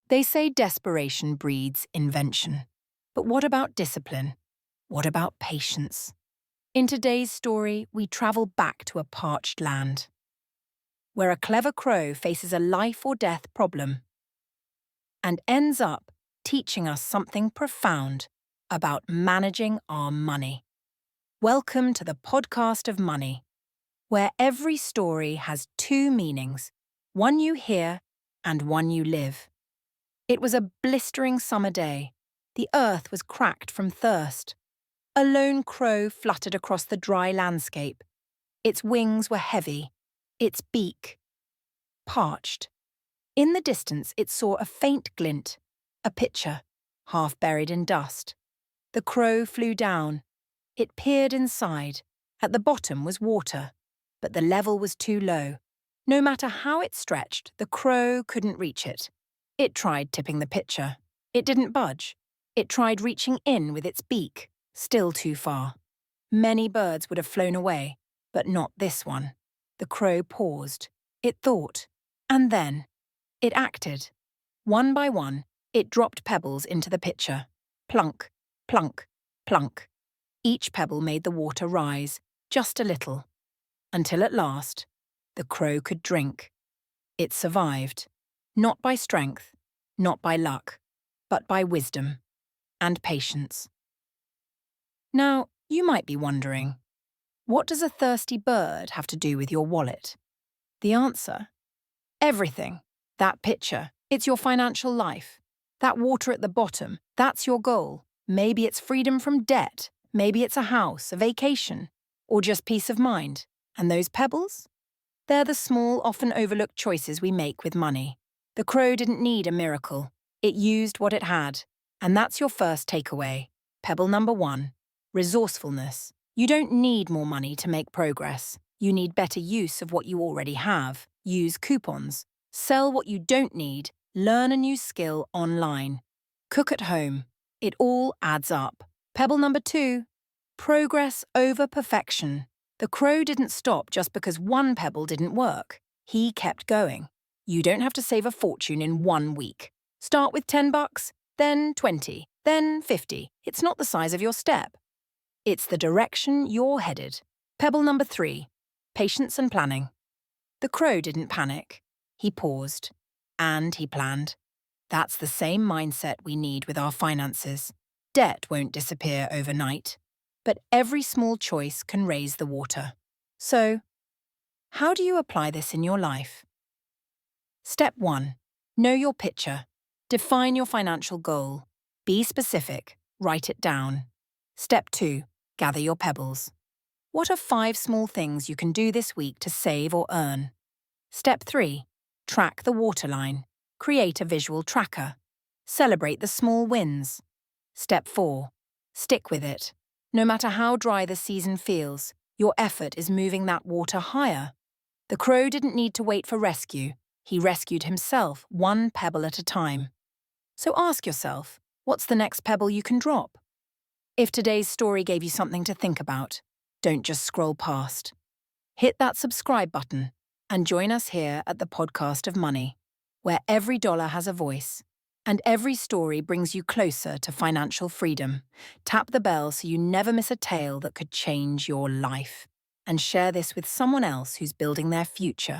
They say desperation breeds invention. But what about discipline? What about patience? In today's story, we travel back to a parched land, where a clever crow faces a life-or-death problem and ends up teaching us something profound about managing our money. Welcome to the podcast of money, where every story has two meanings, one you hear and one you live. It was a blistering summer day. The earth was cracked from thirst. A lone crow fluttered across the dry landscape. Its wings were heavy, its beak parched. In the distance it saw a faint glint, a pitcher, half buried in dust. The crow flew down. It peered inside. At the bottom was water, but the level was too low. No matter how it stretched, the crow couldn't reach it. It tried tipping the pitcher. It didn't budge. It tried reaching in with its beak. Still too far. Many birds would have flown away, but not this one. The crow paused. It thought. And then it acted. One by one, it dropped pebbles into the pitcher. Plunk, plunk, plunk. Each pebble made the water rise, just a little, until at last, the crow could drink. It survived, not by strength, not by luck, but by wisdom and patience. Now, you might be wondering, what does a thirsty bird have to do with your wallet? The answer? Everything. That pitcher, it's your financial life. That water at the bottom, that's your goal. Maybe it's freedom from debt. Maybe it's a house, a vacation, or just peace of mind. And those pebbles? They're the small, often overlooked choices we make with money. The crow didn't need a miracle. It used what it had. And that's your first takeaway. Pebble number 1. Resourcefulness. You don't need more money to make progress. You need better use of what you already have. Use coupons. Sell what you don't need. Learn a new skill online. Cook at home. It all adds up. Pebble number 2. Progress over perfection. The crow didn't stop just because one pebble didn't work. He kept going. You don't have to save a fortune in 1 week. Start with $10, then 20, then 50. It's not the size of your step. It's the direction you're headed. Pebble number 3. Patience and planning. The crow didn't panic. He paused. And he planned. That's the same mindset we need with our finances. Debt won't disappear overnight, but every small choice can raise the water. So, how do you apply this in your life? Step 1. Know your picture. Define your financial goal. Be specific. Write it down. Step 2. Gather your pebbles. What are 5 small things you can do this week to save or earn? Step 3. Track the waterline. Create a visual tracker. Celebrate the small wins. Step 4. Stick with it. No matter how dry the season feels, your effort is moving that water higher. The crow didn't need to wait for rescue. He rescued himself 1 pebble at a time. So ask yourself, what's the next pebble you can drop? If today's story gave you something to think about, don't just scroll past. Hit that subscribe button and join us here at the Podcast of Money, where every dollar has a voice and every story brings you closer to financial freedom. Tap the bell so you never miss a tale that could change your life. And share this with someone else who's building their future.